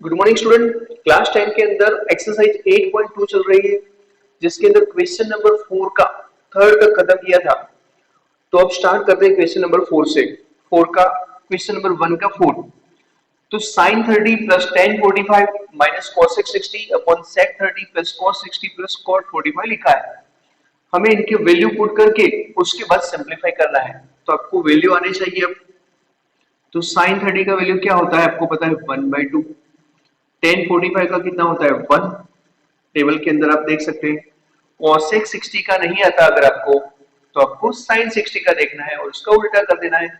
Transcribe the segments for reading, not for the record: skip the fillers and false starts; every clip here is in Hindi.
Good morning student. क्लास 10 के अंदर एक्सरसाइज 8.2 चल रही है, जिसके अंदर क्वेश्चन नंबर 4 का थर्ड तक खत्म किया था। तो अब स्टार्ट करते हैं क्वेश्चन नंबर 4 से। 4 का क्वेश्चन नंबर 1 का 4। तो sin 30 plus tan 45 minus cos 60 upon sec 30 plus cos 60 plus cot 45 लिखा है। हमें इनके वैल्यू पुट करके उसके बाद सिंप्लीफाई करना है। तो आपको वैल्यू आने चाहिए अब। तो sin 30 का वैल्यू क्या होता है आपको पता है 1/2। tan 45 का कितना होता है 1। टेबल के अंदर आप देख सकते हैं। cosec 60 का नहीं आता अगर आपको, तो आपको sin 60 का देखना है और उसका उल्टा कर देना है।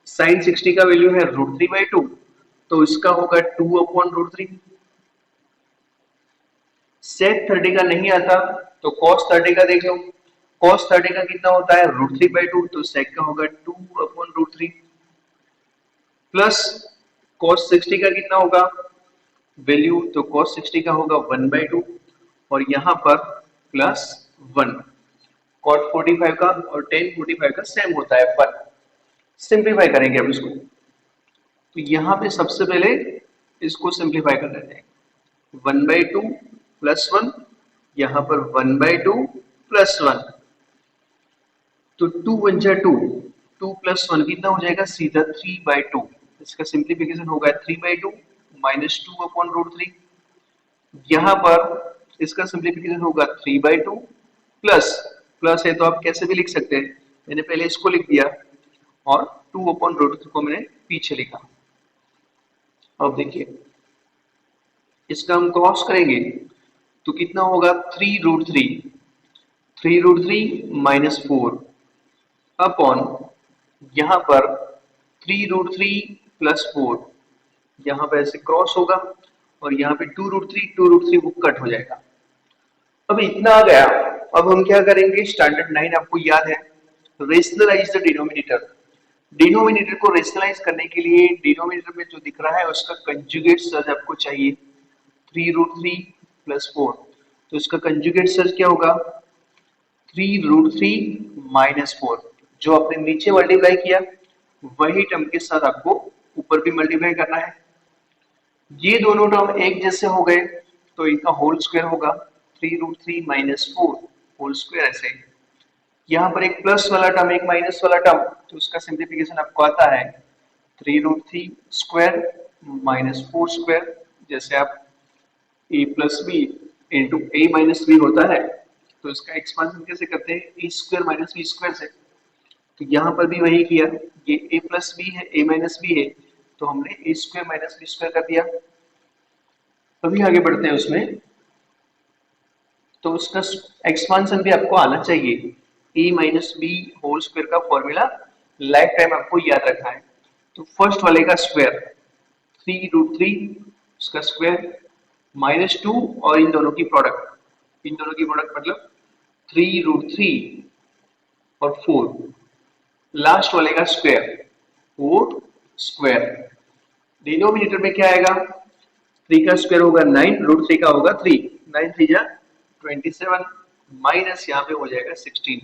sin 60 का वैल्यू है √3/2, तो इसका होगा 2/√3। sec 30 का नहीं आता, तो cos 30 का देख लो। cos 30 का कितना होता है √3/2, तो sec का होगा 2/√3 प्लस cos 60 का कितना होगा वैल्यू, तो cos 60 का होगा 1/2 और यहाँ पर प्लस 1। cot 45 का और tan 45 का सेम होता है पर सिंप्लीफाई करेंगे अब इसको। तो यहाँ पे सबसे पहले इसको सिंप्लीफाई कर देते हैं। 1/2 प्लस 1, यहाँ पर 1/2 प्लस 1, तो 2 1 जा 2, 2 प्लस 1 कितना हो जाएगा सीधा 3/2। इसका सिंप्लीफिकेशन होगा 3/2 माइनस 2/√3। यहाँ पर इसका सिंप्लीफिकेशन होगा 3/2 प्लस प्लस है तो आप कैसे भी लिख सकते हैं। मैंने पहले इसको लिख दिया और 2/√3 को मैंने पीछे लिखा। अब देखिए इसका हम क्रॉस करेंगे तो कितना होगा 3√3, 3√3 माइनस 4 अपॉन यहाँ पर 3√3 प्लस 4, यहाँ पे ऐसे क्रॉस होगा और यहाँ पे 2√3 वो कट हो जाएगा। अब इतना आ गया। अब हम क्या करेंगे, स्टैंडर्ड 9 आपको याद है, रेशनलाइज द डिनोमिनेटर। डिनोमिनेटर को रेशनलाइज करने के लिए डिनोमिनेटर में जो दिख रहा है उसका कंजुगेट सर्च आपको चाहिए। 3√3 प्लस 4, तो इसका कंजुगेट सर्च क्या होगा 3√3 माइनस 4। जो आपने नीचे मल्टीप्लाई किया वही टर्म के साथ आपको ऊपर भी मल्टीप्लाई करना है। ये दोनों टर्म एक जैसे हो गए तो इनका होल स्क्वायर होगा 3√3 माइनस 4 होल स्क्वायर। ऐसे यहाँ पर एक प्लस वाला टर्म एक माइनस वाला टर्म, तो उसका सिंप्लीफिकेशन आपको आता है 3√3 स्क्वायर माइनस 4 स्क्वायर। जैसे आप ए प्लस बी इंटू ए माइनस बी होता है, तो इसका एक्सपांशन कैसे करते हैं ए स्क्वायर माइनस बी स्क्वायर से। तो यहाँ पर भी वही किया, ये ए प्लस बी है ए माइनस बी है, तो हमने ए स्क्वायर माइनस बी स्क्वायर कर दिया। अभी आगे बढ़ते हैं उसमें, तो उसका एक्सपांशन भी आपको आना चाहिए। ए माइनस बी होल स्क्वायर का फॉर्मूला लाइफ टाइम आपको याद रखना है। तो फर्स्ट वाले का स्क्वायर 3√3 उसका स्क्वायर माइनस 2 और इन दोनों की प्रोडक्ट, इन दोनों की प्रोडक्ट मतलब 3√3 और 4, लास्ट वाले का स्क्वायर 4 स्क्वायर। डिनोमिनेटर में क्या आएगा 3 का स्क्वायर होगा 9, √3 का होगा 3, 9 3 जा 27 माइनस यहाँ पे हो जाएगा 16।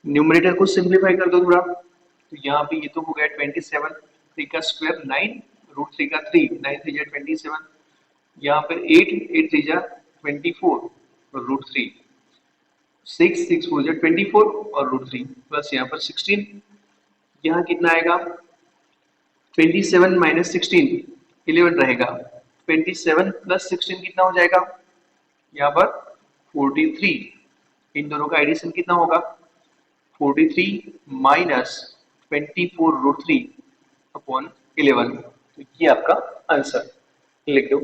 न्यूमरेटर को सिंप्लीफाई कर दो थोड़ा, तो यहाँ पे ये तो हो गया 27, 3 का स्क्वायर 9, √3 का 3, 9 3 जा 27, यहाँ पर 8, 8 3 जा 24 और √3, 6 6 4 जा 24 और √3 प्लस यहाँ पर 16। यहाँ कितना आएगा 27 माइनस 16 11 रहेगा। 27 प्लस 16 कितना हो जाएगा यहाँ पर 43। इन दोनों का एडिशन कितना होगा 43 माइनस 24√3 अपॉन 11। तो ये आपका आंसर लिख दो।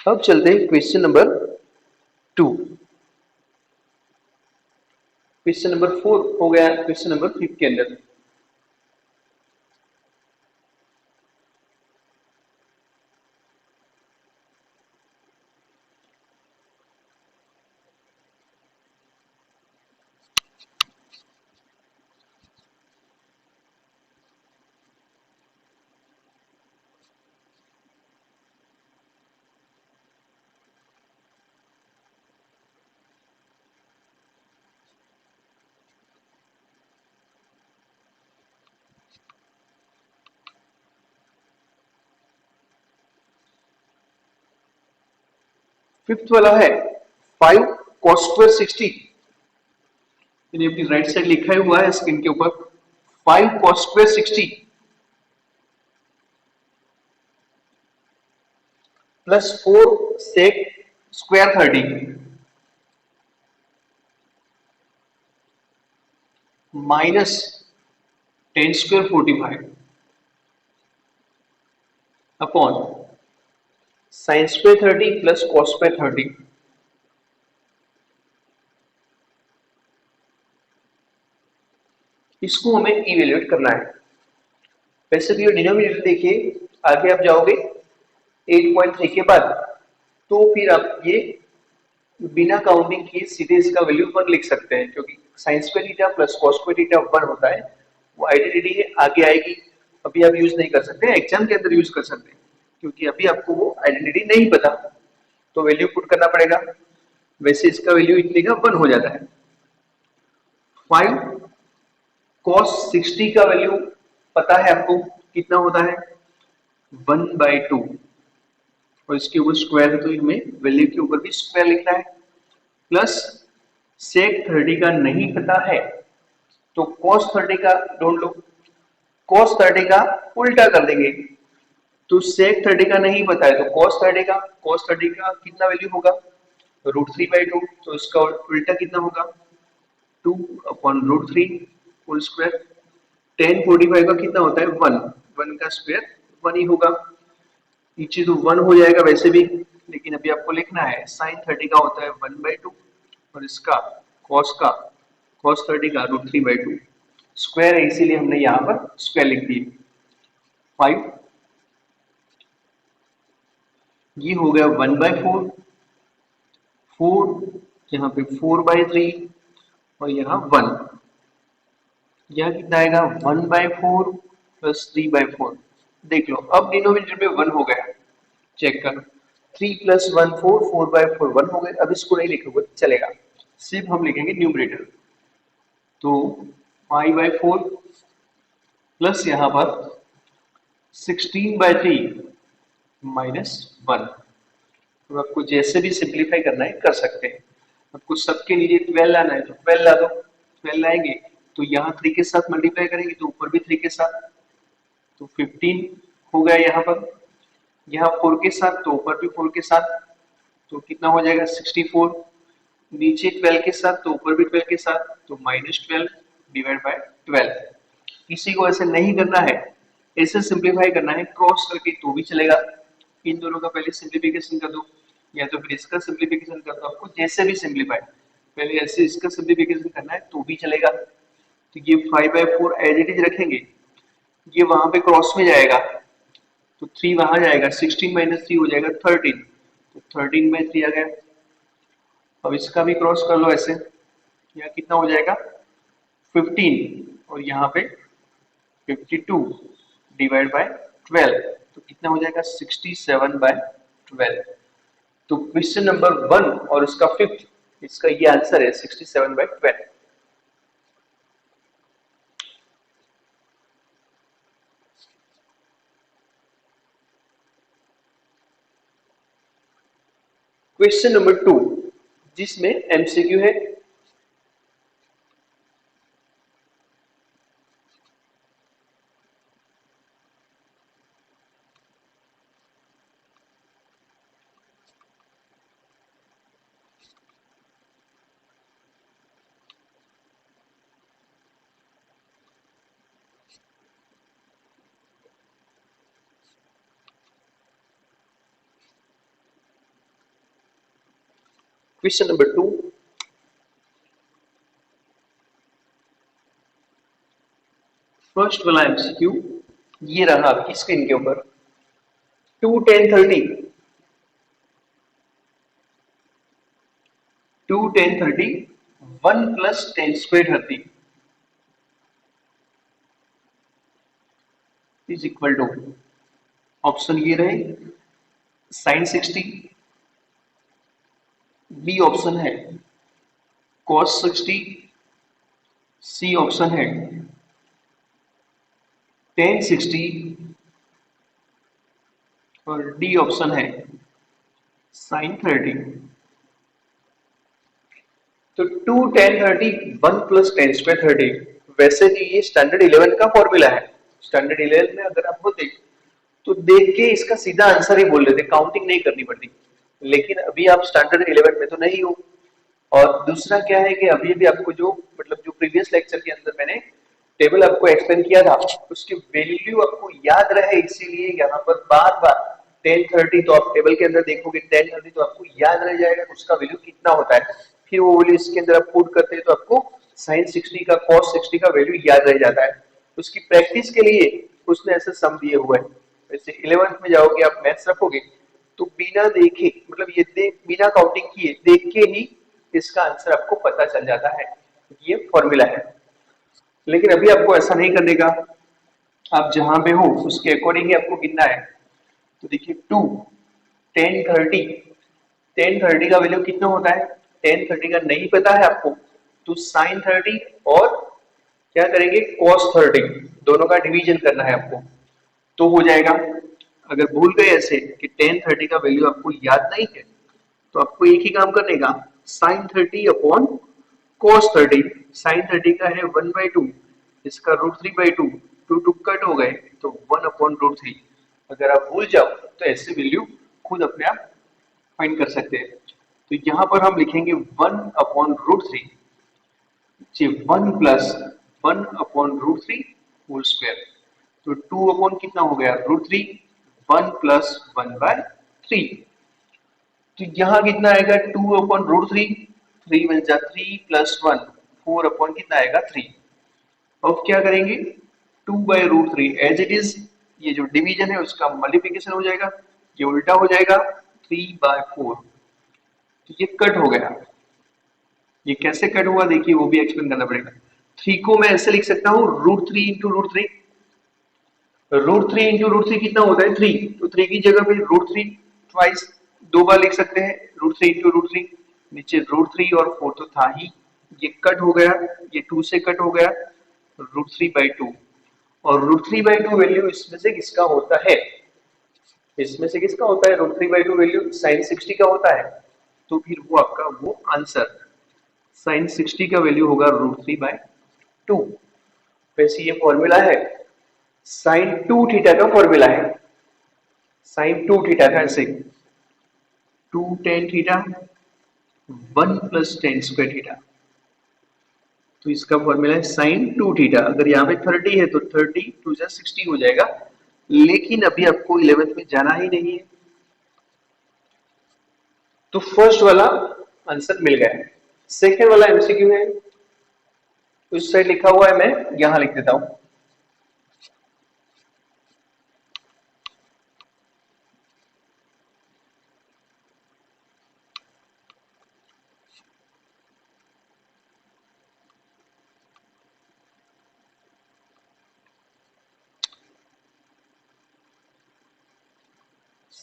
अब चलते हैं क्वेश्चन नंबर 2। क्वेश्चन नंबर 4 हो गया क्वेश्चन नंबर 5 के अंदर। फिफ्थ वाला है 5 cos स्क्वायर 60, मैंने अपनी राइट साइड लिखा हुआ है स्क्रीन के ऊपर 5 cos square 60 plus 4 sec square 30 minus 10 square 45 upon sin square 30 plus cos square 30। इसको हमें इवेल्युएट करना है। वैसे भी ये डिनोमिनेटर देखिए, आगे आप जाओगे 8.3 के बाद तो फिर आप ये बिना काउंटिंग किए सीधे इसका वैल्यू 1 लिख सकते हैं, क्योंकि sin square theta plus cos square theta 1 होता है, वो आइडेंटिटी है, आगे आएगी। अभी आप यूज नहीं कर सकते, एग्जाम के अंदर यूज कर सकते हैं, क्योंकि अभी आपको वो आइडेंटिटी नहीं पता, तो वैल्यू पुट करना पड़ेगा। वैसे इसका वैल्यू इतने का 1 हो जाता है। 5 cos 60 का वैल्यू पता है आपको कितना होता है 1/2, और इसके ऊपर स्क्वायर है तो इनमें वैल्यू के ऊपर भी स्क्वायर लिखना है। प्लस sec 30 का नहीं पता है तो cos 30 का ढूंढ लो, cos 30 का उल्टा कर देंगे। तो sec 30 का नहीं पता है तो cos 30 का कितना वैल्यू होगा √3/2, तो इसका उल्टा कितना होगा 2/√3 होल स्क्वायर। tan 45 का कितना होता है 1, 1 का स्क्वायर 1 ही होगा, नीचे तो 1 हो जाएगा वैसे भी, लेकिन अभी आपको लिखना है sin 30 का होता है 1/2 और इसका cos 30 का √3/2 स्क्वायर है, इसीलिए हमने यहाँ पर स्क्वायर लिख दिए। 5 ये हो गया 1/4, 4 यहाँ पे 4/3 और यहाँ 1, यहाँ कितना आएगा 1/4 प्लस 3/4। देख लो अब डिनोमिनेटर में 1 हो गया, चेक कर 3 प्लस 1 4, 4/4 1 हो गए। अब इसको नहीं लिखोगे चलेगा, सिर्फ हम लिखेंगे न्यूमरेटर, तो 5/4 प्लस यहाँ पर 16/3 माइनस 1। तो आपको जैसे भी सिंप्लीफाई करना है कर सकते हैं। आपको सबके नीचे 12 लाना है तो 12 ला दो, 12 लाएंगे तो यहाँ 3 के साथ मल्टीप्लाई करेंगे तो ऊपर भी 3 के साथ, तो 15 हो गया यहाँ पर, यहाँ 4 के साथ तो ऊपर भी 4 के साथ, तो कितना हो जाएगा 64, नीचे 12 के साथ तो ऊपर भी 12 के साथ, तो -12 डिवाइड बाय 12। किसी को ऐसे नहीं करना है, ऐसे सिंप्लीफाई करना है क्रॉस करके तो भी चलेगा, इन दोनों का पहले सिंप्लीफिकेशन कर दो या तो फिर इसका सिंप्लीफिकेशन कर दो, आपको जैसे भी सिंप्लीफाई, पहले ऐसे इसका सिंप्लीफिकेशन करना है तो भी चलेगा। तो ये 5/4 एज इट इज रखेंगे, ये वहां पे क्रॉस में जाएगा तो 3 वहां जाएगा, 16 - 3 हो जाएगा 13, तो 13/3 आ गया। अब इसका भी क्रॉस कर लो ऐसे, यहाँ कितना हो जाएगा 15 और यहाँ पे 52 डिवाइड बाय 12, तो कितना हो जाएगा 67/12। तो क्वेश्चन नंबर 1 और इसका 5th, इसका ये आंसर है 67/12। क्वेश्चन नंबर 2 जिसमें एमसीक्यू है। क्वेश्चन नंबर 2, फर्स्ट वाला एमसीक्यू ये रहा आपकी स्क्रीन के ऊपर। 2 10 30 2 10 30 1 plus 10 square 30 is equal to, option ये रहे sin 60, बी ऑप्शन है cos 60, सी ऑप्शन है tan 60 और डी ऑप्शन है साइन 30, तो 2 10 30 1 प्लस टेन स्क्वायर 30। वैसे भी ये स्टैंडर्ड 11 का फॉर्मूला है। स्टैंडर्ड 11 में अगर आप होते तो देख के इसका सीधा आंसर ही बोल देते, काउंटिंग नहीं करनी पड़ती। लेकिन अभी आप स्टैंडर्ड 11 में तो नहीं हो। और दूसरा क्या है कि अभी भी आपको जो मतलब जो प्रीवियस लेक्चर के अंदर मैंने टेबल आपको एक्सप्लेन किया था, उसकी वैल्यू आपको याद रहे, इसीलिए यहाँ पर बार बार 1030, तो आप टेबल के अंदर देखोगे 1030 तो आपको याद रह जाएगा उसका वैल्यू कितना होता है। फिर वो वैल्यू इसके अंदर आप पुट करते हैं तो आपको साइन 60 का कॉस 60 का वैल्यू याद रह जाता है। उसकी प्रैक्टिस के लिए उसने ऐसे सम दिए हुए हैं। वैसे 11th में जाओगे आप मैथ्स रखोगे तो बिना देखे मतलब ये बिना काउंटिंग किए देख के ही इसका आंसर आपको पता चल जाता है, ये फॉर्मूला है। लेकिन अभी आपको ऐसा नहीं करने का, आप जहां पे हो उसके अकॉर्डिंग ही आपको गिनना है। तो देखिए 2 10 30 का वैल्यू कितना होता है, 10 30 का नहीं पता है आपको तो साइन 30 और क्या करेंगे कॉस 30, दोनों का डिवीजन करना है आपको तो हो जाएगा। अगर भूल गए ऐसे कि 10 30 का वैल्यू आपको याद नहीं है तो आपको एक ही काम करने का, साइन 30 अपॉन cos 30, साइन 30 का है 1/2, इसका √3/2, टू टू कट हो गए तो 1/√3। अगर आप भूल जाओ तो ऐसे वैल्यू खुद अपने आप फाइंड कर सकते हैं। तो यहाँ पर हम लिखेंगे 1/√3, जी 1 प्लस 1/√3 होल स्क्वायर। तो 2 अपॉन कितना हो गया √3, 1 प्लस 1/3। तो यहाँ कितना आएगा 2/√3, 3 बन जा 3 प्लस 1, 4 अपॉन कितना आएगा 3। अब क्या करेंगे 2/√3 एज इट इज, ये जो डिवीजन है उसका मल्टीप्लिकेशन हो जाएगा, ये उल्टा हो जाएगा 3/4। तो ये कट हो गया। ये कैसे कट हुआ देखिए वो भी एक्सप्लेन करना पड़ेगा। 3 को मैं ऐसे लिख सकता हूँ √3 इंटू √3, √3 इंटू √3 कितना होता है 3, तो 3 की जगह पे √3 ट्वाइस दो बार लिख सकते हैं, √3 इंटू √3, नीचे √3 और 4 तो था ही, ये कट हो गया, ये 2 से कट हो गया √3/2। और √3/2 वैल्यू इसमें से किसका होता है, इसमें से किसका होता है √3/2 वैल्यू साइन 60 का होता है। तो फिर वो आपका वो आंसर साइन 60 का वैल्यू होगा √3/2। वैसे ये फॉर्मूला है साइन 2 थीटा का फॉर्मूला है, साइन 2 थीटा का ऐसे 2 tan theta 1 plus ten square theta. तो इसका फॉर्मूला है साइन 2 थीटा। अगर यहाँ पे 30 है तो 30 2 जा 60 हो जाएगा। लेकिन अभी आपको 11th में जाना ही नहीं है तो फर्स्ट वाला आंसर मिल गया है। सेकेंड वाला एमसीक्यू है, उस साइड लिखा हुआ है, मैं यहां लिख देता हूं।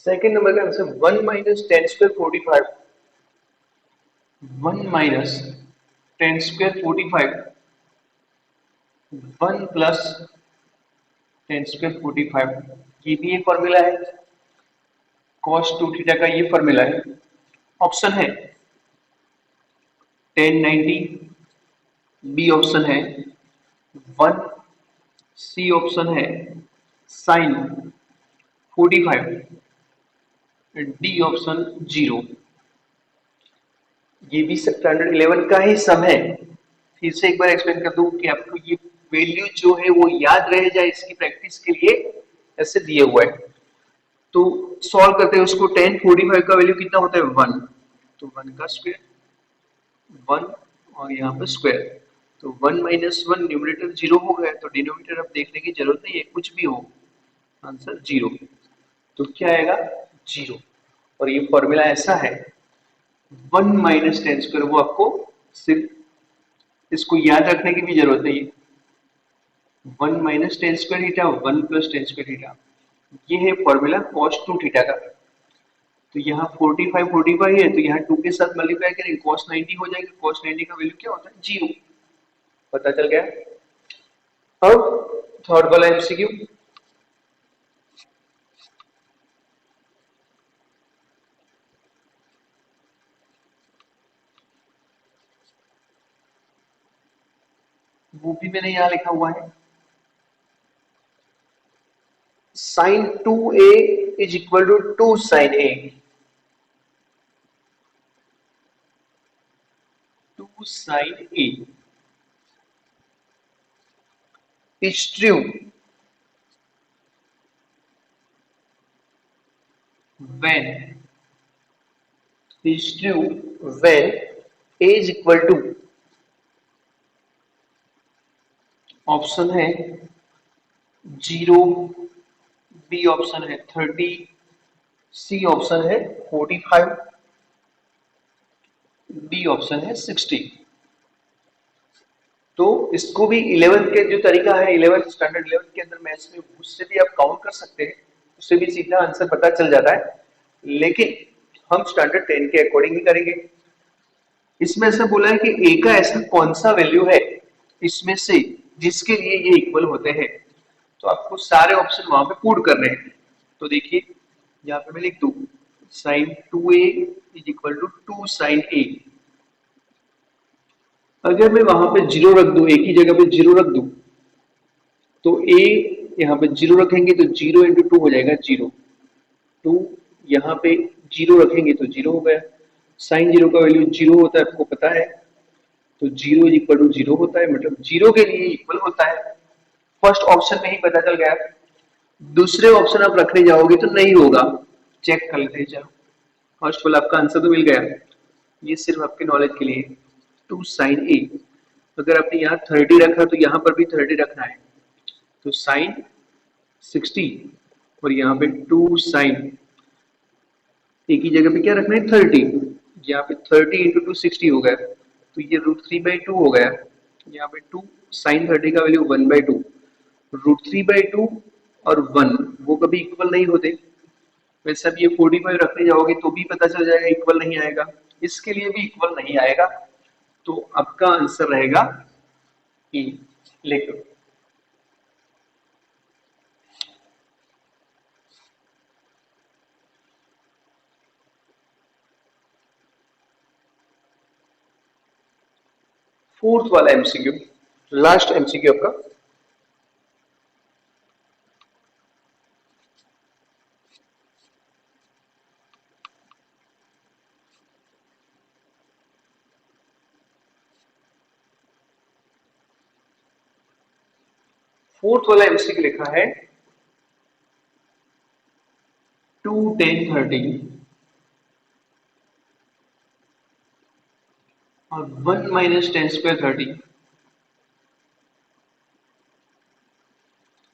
सेकेंड नंबर का answer 1 minus ten square 45, 1 minus ten square 45, 1 plus ten square 45, ये भी एक फॉर्मूला है। cos 2 थीटा का ये फॉर्मूला है। ऑप्शन है 1090, बी ऑप्शन है 1, सी ऑप्शन है साइन 45, डी ऑप्शन 0। ये भी स्टैंडर्ड 11 का ही सम है। फिर से एक बार एक्सप्लेन कर दूं कि आपको ये वैल्यू जो है वो याद रह जाए, इसकी प्रैक्टिस के लिए ऐसे दिए हुआ है। तो सॉल्व करते हैं उसको, 1045 का वैल्यू कितना होता है 1, तो 1 का स्क्वायर 1 और यहाँ पर स्क्वायर, तो 1 माइनस 1 न्यूमरेटर 0 हो गया, तो डिनोमिनेटर अब देखने की जरूरत नहीं है, कुछ भी हो आंसर 0। तो क्या आएगा 0। और ये फॉर्मूला ऐसा है 1 माइनस टेन स्क्वायर, वो आपको सिर्फ इसको याद रखने की भी जरूरत नहीं है। 1 minus ten square theta 1 plus ten square theta, ये है फॉर्मूला cos 2 थीटा का। तो यहाँ 45 है तो यहाँ 2 के साथ मल्टीप्लाई करेंगे cos 90 हो जाएगा, cos 90 का वैल्यू क्या होता है 0। पता चल गया। अब थर्ड वाला एमसीक्यू, वो भी मैंने यहाँ लिखा हुआ है, sine 2a is equal to 2 sine a, 2 sine a is true when is true when a is equal to, option है 0, बी ऑप्शन है 30, सी ऑप्शन है 45, डी ऑप्शन है 60। तो इसको भी 11th के जो तरीका है, 11th स्टैंडर्ड 11th के अंदर मैथ्स में, उससे भी आप काउंट कर सकते हैं, उससे भी सीधा आंसर पता चल जाता है। लेकिन हम स्टैंडर्ड 10 के अकॉर्डिंग ही करेंगे। इसमें ऐसा बोला है कि ए का ऐसा कौन सा वैल्यू है इसमें से जिसके लिए ये इक्वल होते हैं, तो आपको सारे ऑप्शन वहां पे पुट करने हैं। तो देखिए यहाँ पे मैं लिख दूं sine 2a is equal to 2 sine a। अगर मैं वहां पे जीरो रख दूं, एक ही जगह पे जीरो रख दूं, तो a यहाँ पे जीरो रखेंगे तो 0 इंटू 2 हो जाएगा 0, 2 यहाँ पे जीरो रखेंगे तो 0 हो गया। साइन 0 का वैल्यू 0 होता है, आपको पता है, तो 0 इज इक्वल टू 0 होता है, मतलब 0 के लिए इक्वल होता है। फर्स्ट ऑप्शन में ही पता चल गया। दूसरे ऑप्शन आप रखने जाओगे तो नहीं होगा, चेक कर लेते हैं। चलो फर्स्ट वाला आपका आंसर तो मिल गया, ये सिर्फ आपके नॉलेज के लिए। 2 साइन ए, अगर आपने यहाँ 30 रखा तो यहाँ पर भी 30 रखना है, तो साइन 60, और यहाँ पे 2 साइन, एक ही जगह पे क्या रखना है 30, यहाँ पे 30 इंटू 2 60 हो गया, तो ये √3/2 हो गया। यहाँ पे 2 साइन 30 का वैल्यू 1/2, √3/2 और 1 वो कभी इक्वल नहीं होते। वैसे अब ये 45 रखने जाओगे तो भी पता चल जाएगा इक्वल नहीं आएगा, इसके लिए भी इक्वल नहीं आएगा, तो आपका आंसर रहेगा ई। लिखो फोर्थ वाला एमसीक्यू, लास्ट एमसीक्यू आपका। फोर्थ वाला एमसीक्यू लिखा है 2 10 30 और 1 माइनस 10 स्क्वायर 30,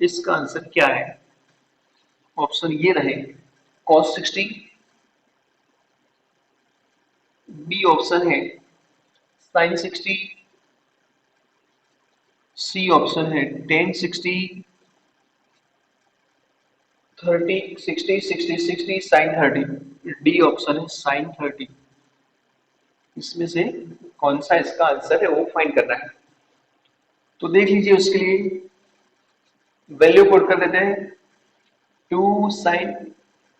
इसका आंसर क्या है? ऑप्शन ये रहे cos 60, बी ऑप्शन है sin 60, सी ऑप्शन है tan 60, 30 60 60 60 sin 30, डी ऑप्शन है sin 30। इसमें से कौन सा इसका आंसर है वो फाइंड करना है। तो देख लीजिए, उसके लिए वैल्यू पुट कर देते हैं। 2 साइन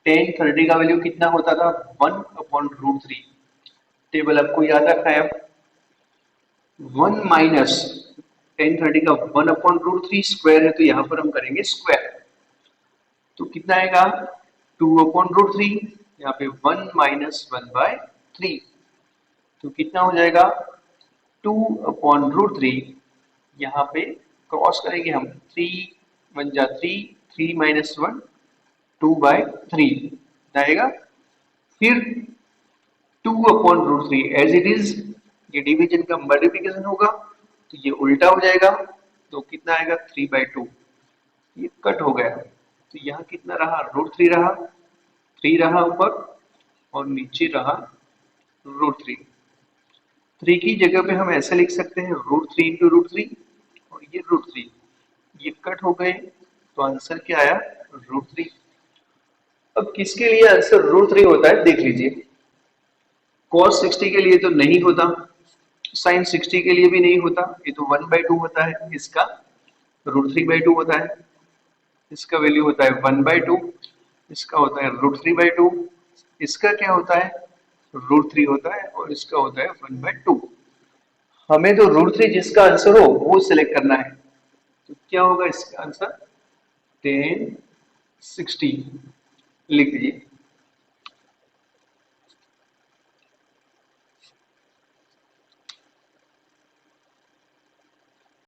tan 30 का वैल्यू कितना होता था 1/√3, टेबल आपको याद रखना है। 1 माइनस tan 30 का 1/√3 स्क्वायर है, तो यहां पर हम करेंगे स्क्वायर, तो कितना आएगा 2/√3, यहाँ पे 1 माइनस 1/3, तो कितना हो जाएगा 2/√3, यहाँ पे क्रॉस करेंगे हम, 3 1 जा 3, 3 माइनस 1 2/3 आएगा। फिर 2/√3 एज इट इज, ये डिवीजन का मल्टीप्लिकेशन होगा तो ये उल्टा हो जाएगा, तो कितना आएगा 3/2, ये कट हो गया, तो यहाँ कितना रहा √3 रहा, 3 रहा ऊपर और नीचे रहा √3। 3 की जगह पे हम ऐसे लिख सकते हैं √3 इंटू √3 और ये √3, ये कट हो गए, तो आंसर क्या आया √3। अब किसके लिए आंसर √3 होता है देख लीजिए, cos 60 के लिए तो नहीं होता, sin 60 के लिए भी नहीं होता, ये तो 1/2 होता है, इसका √3/2 होता है, इसका वैल्यू होता है 1/2, इसका होता है √3/2, इसका क्या होता है √3 होता है और इसका होता है 1/2। हमें तो √3 जिसका आंसर हो वो सिलेक्ट करना है। तो क्या होगा इसका आंसर? 1060 लिख दीजिए।